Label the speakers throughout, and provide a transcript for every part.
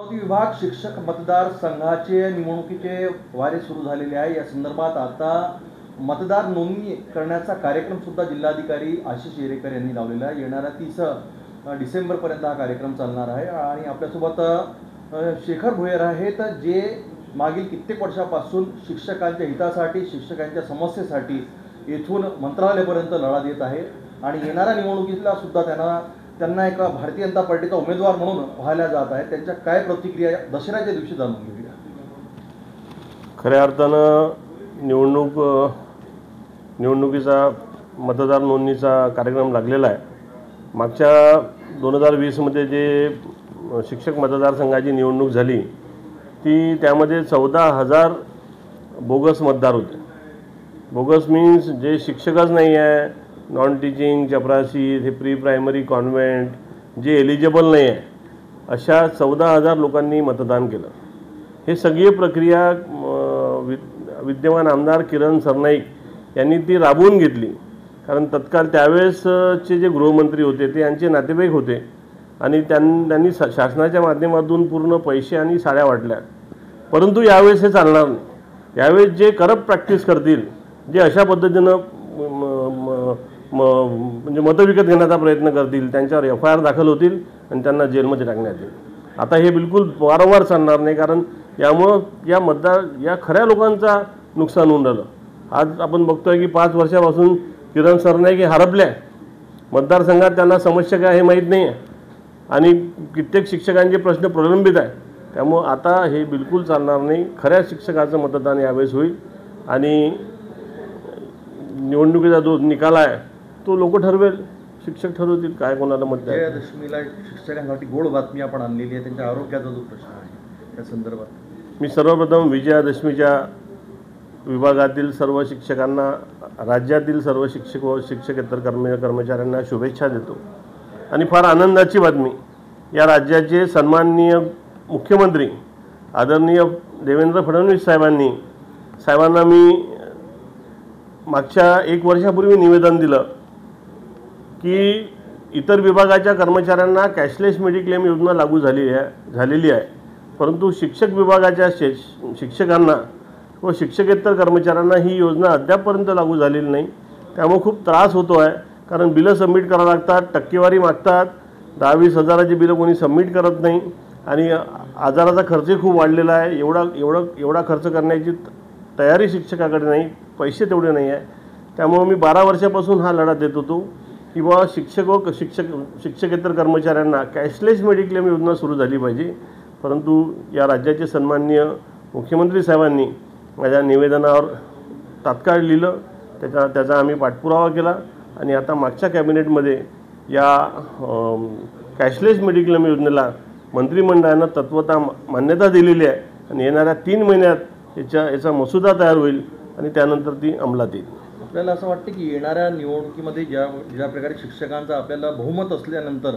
Speaker 1: विभाग शिक्षक मतदार संघाचे निवडणुकीचे वारे सुरू झालेले आहे। या संदर्भात आता मतदार नोंदणी करण्याचा कार्यक्रम सुद्धा जिल्हाधिकारी आशिष येरेकर यांनी लावलेला आहे। येणाऱ्या 30 डिसेंबरपर्यंत हा कार्यक्रम चालणार आहे आणि आपल्यासोबत शेखर भोयर आहेत, जे मागील कित्येक वर्षापासून शिक्षकांच्या हितासाठी, शिक्षकांच्या समस्येसाठी येथून मंत्रालयापर्यंत लढा देत आहे आणि येणाऱ्या निवडणुकीला सुद्धा त्यांना एक भारतीय जनता पार्टीचा उमेदवार म्हणून पाहिल्या जात आहे। त्यांच्या काय प्रतिक्रिया दसऱ्याच्या दिवशी जाणून घेऊया।
Speaker 2: खऱ्या अर्थानं निवडणुकीचा मतदार नोंदणीचा कार्यक्रम लागलेला आहे। मागच्या 2020 मध्ये जे शिक्षक मतदारसंघाची निवडणूक झाली ती त्यामध्ये 14,000 बोगस मतदार होते। बोगस मीन्स जे शिक्षकच नाही आहे, नॉन टीचिंग, चपरासी, हे प्री प्रायमरी कॉन्व्हेंट, जे एलिजिबल नाही आहे, अशा 14,000 लोकांनी मतदान केलं। हे सगळी प्रक्रिया विद्यमान आमदार किरण सरनाईक यांनी ती राबवून घेतली, कारण तत्काळ त्यावेळेसचे जे गृहमंत्री होते ते यांचे नातेवाईक होते आणि त्यांनी शासनाच्या माध्यमातून पूर्ण पैसे आणि साड्या वाटल्या। परंतु यावेळेस हे चालणार नाही। यावेळेस जे करप्ट प्रॅक्टिस करतील, जे अशा पद्धतीनं म्हणजे मतं विकत घेण्याचा प्रयत्न करतील, त्यांच्यावर FIR दाखल होतील आणि त्यांना जेलमध्ये टाकण्यात येईल। आता हे बिलकुल वारंवार चालणार नाही, कारण यामुळं या खऱ्या लोकांचा नुकसान होऊन राहिलं। आज आपण बघतोय की 5 वर्षापासून किरण सरनाईक हे हरपले आहे। मतदारसंघात त्यांना समस्या काय हे माहीत नाही आहे आणि कित्येक शिक्षकांचे प्रश्न प्रलंबित आहे। त्यामुळं आता हे बिलकुल चालणार नाही। खऱ्या शिक्षकाचं मतदान यावेळेस होईल आणि निवडणुकीचा जो निकाल आहे तो लोक ठरवेल, शिक्षक ठरवतील काय कोणाला मत द्यायचं।
Speaker 1: विजयादशमीला शिक्षकांसाठी गोड बातमी आपण आणलेली आहे, त्यांच्या आरोग्याचा जो प्रश्न आहे त्या संदर्भात
Speaker 2: मी सर्वप्रथम विजयादशमीच्या विभागातील सर्व शिक्षकांना, राज्यातील सर्व शिक्षक व शिक्षकेतर कर्मचाऱ्यांना शुभेच्छा देतो। आणि फार आनंदाची बातमी, या राज्याचे सन्माननीय मुख्यमंत्री आदरणीय देवेंद्र फडणवीस साहेबांना मी मागच्या 1 वर्षापूर्वी निवेदन दिलं की इतर विभागाच्या कर्मचाऱ्यांना कॅशलेस मेडिक्लेम योजना लागू झालेली आहे, परंतु शिक्षक विभागाच्या शिक्षकांना व शिक्षकेतर कर्मचाऱ्यांना ही योजना अद्यापपर्यंत लागू झालेली नाही। त्यामुळे खूप त्रास होतो आहे, कारण बिलं सबमिट करावं लागतात, टक्केवारी मागतात, 10-20 हजाराची बिलं कोणी सबमिट करत नाही आणि आजाराचा खर्चही खूप वाढलेला आहे। एवढा खर्च करण्याची तयारी शिक्षकाकडे नाही, पैसे तेवढे नाही आहे। त्यामुळे मी 12 वर्षापासून हा लढा देत होतो की बाबा शिक्षक व शिक्षकेतर कर्मचाऱ्यांना कॅशलेस मेडिक्लेम योजना सुरू झाली पाहिजे, परंतु या राज्याचे सन्माननीय मुख्यमंत्री साहेबांनी माझ्या निवेदनावर तात्काळ लिहिलं, त्याचा आम्ही पाठपुरावा केला आणि आता मागच्या कॅबिनेटमध्ये या कॅशलेस मेडिक्लेम योजनेला मंत्रिमंडळानं तत्वता मान्यता दिलेली आहे आणि येणाऱ्या 3 महिन्यात याचा मसुदा तयार होईल आणि त्यानंतर ती अंमलात येईल।
Speaker 1: आपल्याला असं वाटतं की येणाऱ्या निवडणुकीमध्ये ज्या प्रकारे शिक्षकांचा आपल्याला बहुमत असल्यानंतर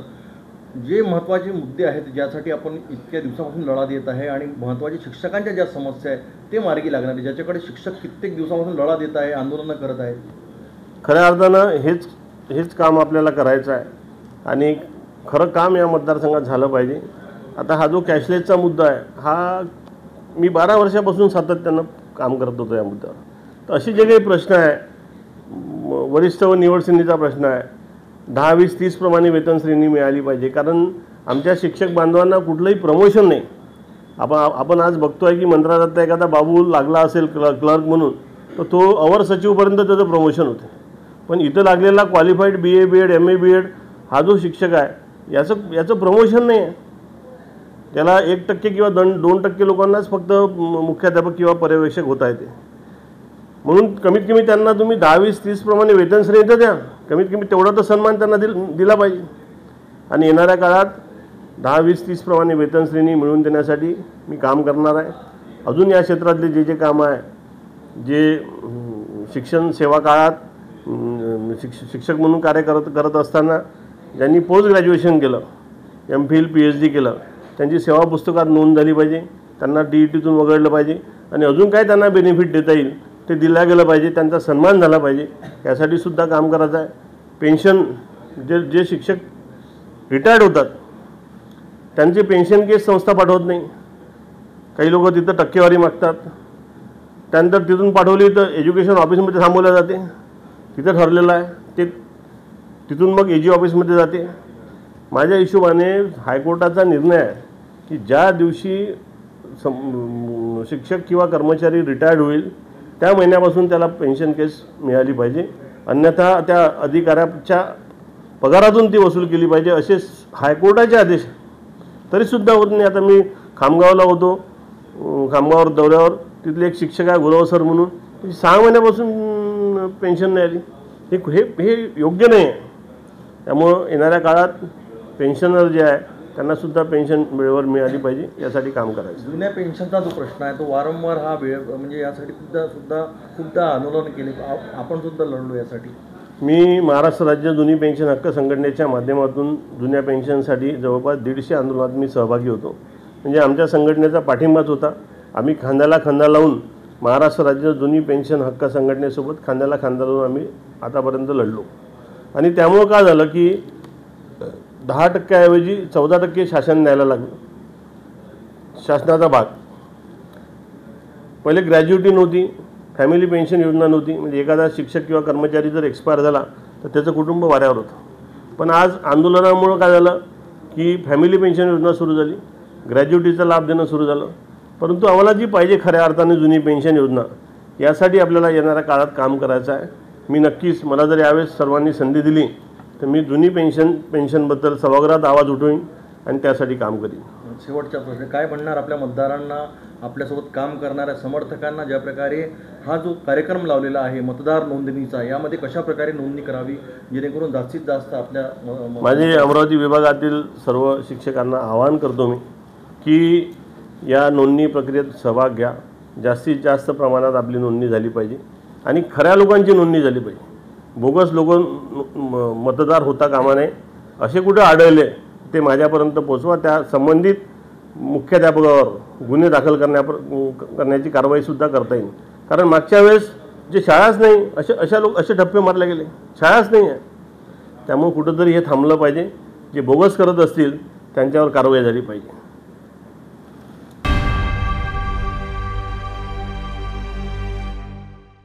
Speaker 1: जे महत्त्वाचे मुद्दे आहेत, ज्यासाठी आपण इतक्या दिवसापासून लढा देत आहे आणि महत्त्वाच्या शिक्षकांच्या ज्या समस्या आहेत ते मार्गी लागणार आहे, ज्याच्याकडे शिक्षक कित्येक दिवसापासून लढा देत आहे, आंदोलनं करत आहेत,
Speaker 2: खऱ्या अर्थानं हेच काम आपल्याला करायचं आहे आणि खरं काम या मतदारसंघात झालं पाहिजे। आता हा जो कॅशलेसचा मुद्दा आहे, हा मी 12 वर्षापासून सातत्यानं काम करत होतो या मुद्द्यावर। तर असे जे काही प्रश्न आहे, वरिष्ठ व निवड श्रेणीचा प्रश्न आहे, 10, 20, 30 प्रमाणे वेतन श्रेणी मिळाली पाहिजे, कारण आमच्या शिक्षक बांधवांना कुठलंही प्रमोशन नाही। आपण आज बघतोय की मंत्रालयात एखादा बाबू लागला असेल क्लर्क म्हणून तर तो अवर सचिवपर्यंत त्याचं प्रमोशन होते, पण इथं लागलेला qualified BA BEd MA BEd हा जो शिक्षक आहे याचं प्रमोशन नाही आहे। त्याला 1% किंवा 2% लोकांनाच फक्त मुख्याध्यापक किंवा पर्यवेक्षक होता येते। म्हणून कमीत कमी त्यांना तुम्ही 10, 20, 30 प्रमाणे वेतन श्रेणी तर द्या, कमीत कमी तेवढा तर सन्मान त्यांना दिला पाहिजे। आणि येणाऱ्या काळात 10, 20, 30 प्रमाणे वेतन श्रेणी मिळवून देण्यासाठी मी काम करणार आहे। अजून या क्षेत्रातले जे कामं आहे, जे शिक्षण सेवा काळात शिक्षक म्हणून कार्य करत असताना ज्यांनी पोस्ट ग्रॅज्युएशन केलं, MPhil PhD केलं, त्यांची सेवा पुस्तकात नोंद झाली पाहिजे, त्यांना DETतून वगळलं पाहिजे आणि अजून काय त्यांना बेनिफिट देता येईल ते दिलं गेलं पाहिजे, त्यांचा सन्मान झाला पाहिजे, यासाठी सुद्धा काम करायचं आहे। पेन्शन जे शिक्षक रिटायर्ड होतात त्यांची पेन्शन केस संस्था पाठवत नाही. काही लोक तिथं टक्केवारी मागतात. त्यानंतर तिथून पाठवली तर एज्युकेशन ऑफिसमध्ये थांबवल्या जाते. तिथं ठरलेलं आहे ते तिथून मग AG ऑफिसमध्ये जाते. माझ्या हिशोबाने हायकोर्टाचा निर्णय आहे की ज्या दिवशी शिक्षक किंवा कर्मचारी रिटायर्ड होईल त्या महिन्यापासून त्याला पेन्शन केस मिळाली पाहिजे. अन्यथा त्या अधिकाऱ्याच्या पगारातून ती वसूल केली पाहिजे असे हायकोर्टाचे आदेश. तरीसुद्धा होत नाही. आता मी खामगावला होतो, खामगावर दौऱ्यावर. तिथले एक शिक्षक आहे गुरव सर म्हणून, 6 महिन्यापासून पेन्शन नाही आली. हे योग्य नाही आहे. त्यामुळं येणाऱ्या काळात पेन्शनर जे आहे त्यांनासुद्धा पेन्शन वेळेवर मिळाली पाहिजे यासाठी काम करायचं.
Speaker 1: जुन्या पेन्शनचा जो प्रश्न आहे तो वारंवार हा वेळ म्हणजे यासाठी सुद्धा खूपदा आंदोलन केले, आपण सुद्धा लढलो यासाठी.
Speaker 2: मी महाराष्ट्र राज्य जुनी पेन्शन हक्क संघटनेच्या माध्यमातून जुन्या पेन्शनसाठी जवळपास 150 आंदोलनात मी सहभागी होतो. म्हणजे आमच्या संघटनेचा पाठिंबाच होता. आम्ही खांद्याला खांदा लावून महाराष्ट्र राज्य जुनी पेन्शन हक्क संघटनेसोबत खांद्याला खांदा लावून आम्ही आतापर्यंत लढलो. आणि त्यामुळं काय झालं की 10% ऐवजी 14% शासन द्यायला लागलं. शासनाचा भाग पहिले ग्रॅज्युटी नव्हती, फॅमिली पेन्शन योजना नव्हती. म्हणजे एखादा शिक्षक किंवा कर्मचारी जर एक्सपायर झाला तर त्याचं कुटुंब वाऱ्यावर होतं. पण आज आंदोलनामुळं काय झालं की फॅमिली पेन्शन योजना सुरू झाली, ग्रॅज्युटीचा लाभ देणं सुरू झालं. परंतु आम्हाला जी पाहिजे खऱ्या अर्थाने जुनी पेन्शन योजना, यासाठी आपल्याला येणाऱ्या काळात काम करायचं आहे. मी नक्कीच, मला जर यावेळेस सर्वांनी संधी दिली तर मी जुनी पेन्शनबद्दल सभागृहात आवाज उठवीन आणि त्यासाठी काम करीन.
Speaker 1: शेवटचा प्रश्न, काय म्हणणार आपल्या मतदारांना, आपल्यासोबत काम करणाऱ्या समर्थकांना, ज्या प्रकारे हा जो कार्यक्रम लावलेला आहे मतदार नोंदणीचा, यामध्ये कशा प्रकारे नोंदणी करावी जेणेकरून जास्तीत जास्त आपल्या
Speaker 2: माझे अमरावती विभागातील सर्व शिक्षकांना आवाहन करतो मी की या नोंदणी प्रक्रियेत सहभाग घ्या. जास्तीत जास्त प्रमाणात आपली नोंदणी झाली पाहिजे आणि खऱ्या लोकांची नोंदणी झाली पाहिजे. बोगस लोक मतदार होता कामा नये. असे कुठे आढळले ते माझ्यापर्यंत पोचवा. त्या संबंधित मुख्याध्यापकावर गुन्हे दाखल करण्याची कारवाईसुद्धा करता येईल. कारण मागच्या वेळेस जे शाळाच नाही असे ठप्पे मारले गेले, शाळाच नाही आहे. त्यामुळे कुठंतरी हे थांबलं पाहिजे. जे बोगस करत असतील त्यांच्यावर कारवाई झाली पाहिजे.